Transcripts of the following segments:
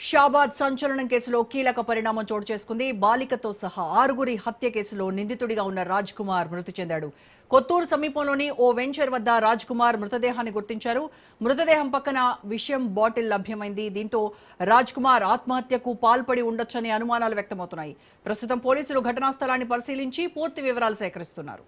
షాబాద్ సంచలనం కేసులో కీలక పరిణామం చోటు చేసుకుంది. బాలికతో సహా 6గురి హత్య కేసులో నిందితుడిగా ఉన్న రాజ్ కుమార్ మృతి చెందాడు. కొత్తూరు సమీపంలోని ఓ వెంచర్ వద్ద రాజ్ కుమార్ మృతదేహాన్ని గుర్తించారు. మృతదేహం పక్కన విషం బాటిల్ లభ్యమైంది. దీంతో రాజ్ కుమార్ ఆత్మహత్యకు పాల్పడి ఉండొచ్చనే అనుమానాలు వ్యక్తమవుతున్నాయి. ప్రస్తుతం పోలీసులు ఘటనా స్థలాన్ని పరిశీలించి పూర్తి వివరాలు సేకరిస్తున్నారు.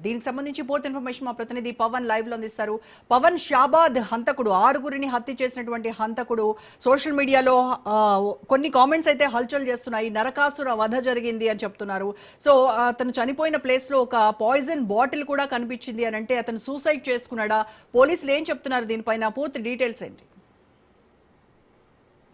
దీనికి సంబంధించి పూర్తి ఇన్ఫర్మేషన్ మా ప్రతినిధి పవన్ లైవ్ లో అందిస్తారు. పవన్, షాబాద్ హంతకుడు 6గురిని హత్య చేసినటువంటి హంతకుడు సోషల్ మీడియాలో కొన్ని కామెంట్స్ అయితే హల్చల్ చేస్తున్నాయి. నరకాసుర వధ జరిగింది అని చెప్తున్నారు. సో అతను చనిపోయిన ప్లేస్ లో ఒక పాయిజన్ బాటిల్ కూడా కనిపించింది అని అంటే అతను సూసైడ్ చేసుకున్నాడా? పోలీసులు ఏం చెప్తున్నారు దీనిపైన? పూర్తి డీటెయిల్స్ ఏంటి?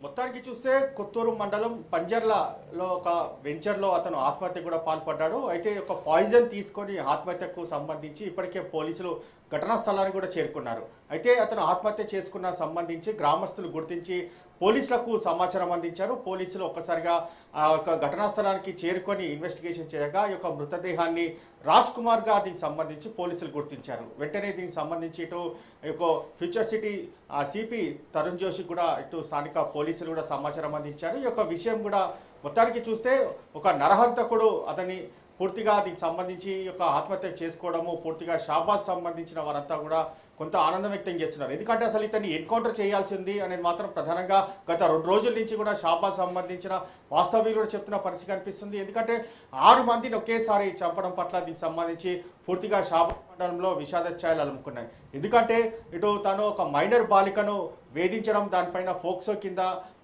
మొత్తానికి చూస్తే కొత్తూరు మండలం పంజర్లలో ఒక వెంచర్లో అతను ఆత్మహత్య కూడా పాల్పడ్డాడు. అయితే ఒక పాయిజన్ తీసుకొని ఆత్మహత్యకు సంబంధించి ఇప్పటికే పోలీసులు ఘటనా స్థలానికి కూడా చేరుకున్నారు. అయితే అతను ఆత్మహత్య చేసుకున్న సంబంధించి గ్రామస్తులు గుర్తించి పోలీసులకు సమాచారం అందించారు. పోలీసులు ఒక్కసారిగా ఆ యొక్క ఘటనా స్థలానికి చేరుకొని ఇన్వెస్టిగేషన్ చేయగా ఈ యొక్క మృతదేహాన్ని రాజ్ కుమార్గా దీనికి సంబంధించి పోలీసులు గుర్తించారు. వెంటనే దీనికి సంబంధించి ఇటు future city CP Tarun Joshi కూడా ఇటు స్థానిక పోలీసులు కూడా సమాచారం అందించారు. ఈ యొక్క విషయం కూడా మొత్తానికి చూస్తే ఒక నరహంతకుడు అతని పూర్తిగా దీనికి సంబంధించి యొక్క ఆత్మహత్య చేసుకోవడము పూర్తిగా షాబాద్ సంబంధించిన వారంతా కూడా కొంత ఆనందం వ్యక్తం చేస్తున్నారు. ఎందుకంటే అసలు ఇతన్ని ఎన్కౌంటర్ చేయాల్సింది అనేది మాత్రం ప్రధానంగా గత 2 రోజుల నుంచి కూడా షాబాద్ సంబంధించిన వాస్తవ్యులు కూడా చెప్తున్న పరిస్థితి కనిపిస్తుంది. ఎందుకంటే 6 మందిని ఒకేసారి చంపడం పట్ల దీనికి సంబంధించి పూర్తిగా షాబాద్ మండలంలో విషాద ఛాయలు అలుముకున్నాయి. ఎందుకంటే ఇటు తను ఒక మైనర్ బాలికను వేధించడం, దానిపైన ఫోక్సో కింద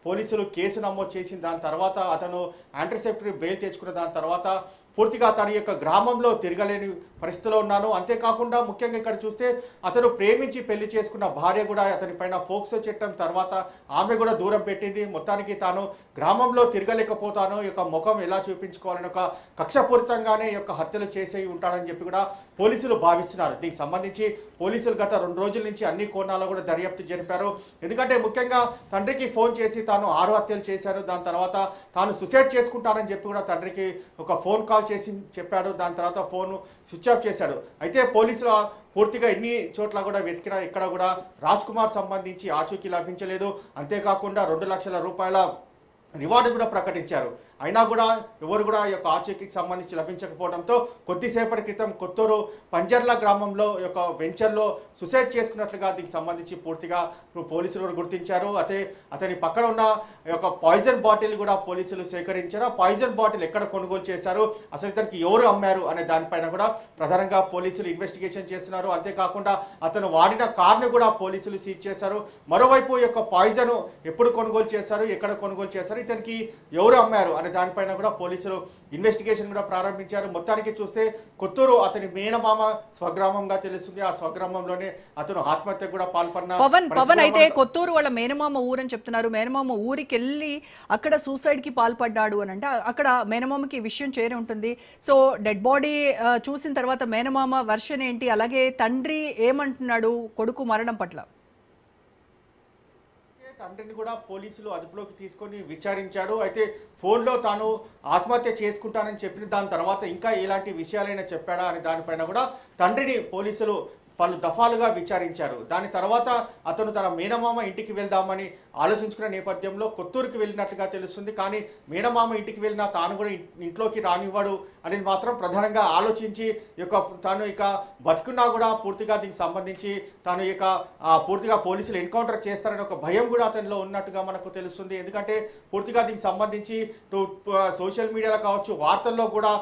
పోలీసులు కేసు నమోదు చేసిన దాని తర్వాత అతను యాంటిసెప్టరీ బెయిల్ తెచ్చుకున్న దాని తర్వాత పూర్తిగా తన యొక్క గ్రామంలో తిరగలేని పరిస్థితిలో ఉన్నాను. అంతేకాకుండా ముఖ్యంగా ఇక్కడ చూస్తే అతను ప్రేమించి పెళ్లి చేసుకున్న భార్య కూడా అతని పైన ఫోక్సో చట్టం తర్వాత ఆమె కూడా దూరం పెట్టింది. మొత్తానికి తాను గ్రామంలో తిరగలేకపోతాను, ఈ యొక్క ముఖం ఎలా చూపించుకోవాలని ఒక కక్షపూరితంగానే ఈ యొక్క హత్యలు చేసి ఉంటాడని చెప్పి కూడా పోలీసులు భావిస్తున్నారు. దీనికి సంబంధించి పోలీసులు గత 2 రోజుల నుంచి అన్ని కోణాల్లో కూడా దర్యాప్తు జరిపారు. ఎందుకంటే ముఖ్యంగా తండ్రికి ఫోన్ చేసి తాను 6 హత్యలు చేశాను, దాని తర్వాత తాను సుసైడ్ చేసుకుంటానని చెప్పి కూడా తండ్రికి ఒక ఫోన్ కాల్ చేసి చెప్పాడు. దాని తర్వాత ఫోన్ స్విచ్ ఆఫ్ చేశాడు. అయితే పోలీసులు పూర్తిగా ఎన్ని చోట్ల కూడా వెతికినా ఇక్కడ కూడా రాజ్ కుమార్ సంబంధించి ఆచూకీ లభించలేదు. అంతేకాకుండా 2 లక్షల రూపాయల రివార్డు కూడా ప్రకటించారు. అయినా కూడా ఎవరు కూడా ఈ యొక్క ఆచూకీకి సంబంధించి లభించకపోవడంతో కొద్దిసేపటి క్రితం కొత్తూరు పంజర్ల గ్రామంలో యొక్క వెంచర్లో సుసైడ్ చేసుకున్నట్లుగా దీనికి సంబంధించి పూర్తిగా పోలీసులు గుర్తించారు. అతని పక్కన ఉన్న యొక్క పాయిజన్ బాటిల్ కూడా పోలీసులు సేకరించారు. ఆ పాయిజన్ బాటిల్ ఎక్కడ కొనుగోలు చేశారు, అసలు ఇతనికి ఎవరు అమ్మారు అనే దానిపైన కూడా ప్రధానంగా పోలీసులు ఇన్వెస్టిగేషన్ చేస్తున్నారు. అంతేకాకుండా అతను వాడిన కార్ను కూడా పోలీసులు సీజ్ చేశారు. మరోవైపు ఈ యొక్క పాయిజన్ ఎప్పుడు కొనుగోలు చేశారు, ఎక్కడ కొనుగోలు చేశారు, ఇతనికి ఎవరు అమ్మారు అనే దానిపైన కూడా పోలీసులు ఇన్వెస్టిగేషన్ కూడా ప్రారంభించారు. మొత్తానికి చూస్తే కొత్తూరు అతని మేనమామ స్వగ్రామంగా తెలుస్తుంది. ఆ స్వగ్రామంలోనే అతను ఆత్మహత్య కూడా పాల్పడిన పవన్ అయితే కొత్తూరు వాళ్ళ మేనమామ ఊరని చెప్తున్నారు. మేనమామ ఊరికి వెళ్ళి అక్కడ సూసైడ్ కి పాల్పడ్డాడు అని అంటే అక్కడ మేనమామకి విషయం చేరి ఉంటుంది. సో డెడ్ బాడీ చూసిన తర్వాత మేనమామ వర్షన్ ఏంటి, అలాగే తండ్రి ఏమంటున్నాడు కొడుకు మరణం పట్ల? తండ్రిని కూడా పోలీసులు అదుపులోకి తీసుకొని విచారించాడు. అయితే ఫోన్లో తాను ఆత్మహత్య చేసుకుంటానని చెప్పిన దాని తర్వాత ఇంకా ఎలాంటి విషయాలైనా చెప్పాడా అనే దానిపైన కూడా తండ్రిని పోలీసులు పలు దఫాలుగా విచారించారు. దాని తర్వాత అతను తన మేనమామ ఇంటికి వెళ్దామని ఆలోచించుకున్న నేపథ్యంలో కొత్తూరుకి వెళ్ళినట్లుగా తెలుస్తుంది. కానీ మేనమామ ఇంటికి వెళ్ళినా తాను కూడా ఇంట్లోకి రానివ్వడు అనేది మాత్రం ప్రధానంగా ఆలోచించి తాను ఇక బతుకున్నా కూడా పూర్తిగా దీనికి సంబంధించి తాను ఇక పూర్తిగా పోలీసులు ఎన్కౌంటర్ చేస్తారనే ఒక భయం కూడా అతనిలో ఉన్నట్టుగా మనకు తెలుస్తుంది. ఎందుకంటే పూర్తిగా దీనికి సంబంధించి సోషల్ మీడియాలో కావచ్చు, వార్తల్లో కూడా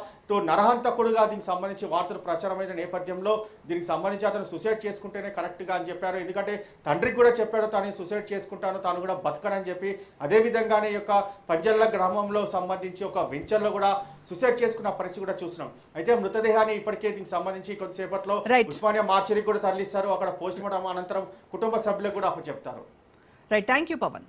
నరహంతకుడుగా దీనికి సంబంధించి వార్తలు ప్రచారమైన నేపథ్యంలో దీనికి సంబంధించి అతను సుసైడ్ చేసుకుంటేనే కరెక్ట్గా అని చెప్పారు. ఎందుకంటే తండ్రికి కూడా చెప్పాడు తాను సుసైడ్ చేసుకుంటాను, తాను కూడా బతకనని చెప్పి. అదేవిధంగానే ఈ యొక్క పంజర్ల గ్రామంలో సంబంధించి ఒక వెంచర్లో కూడా సుసైడ్ చేసుకున్న పరిస్థితి కూడా చూస్తున్నాం. అయితే మృతదేహాన్ని ఇప్పటికే దీనికి సంబంధించి కొద్దిసేపట్లో ఉస్మానియా మార్చరీకి కూడా తరలిస్తారు. అక్కడ పోస్ట్ మార్టం అనంతరం కుటుంబ సభ్యులకు కూడా అప్పచెప్తారు. Right, thank you Pawan.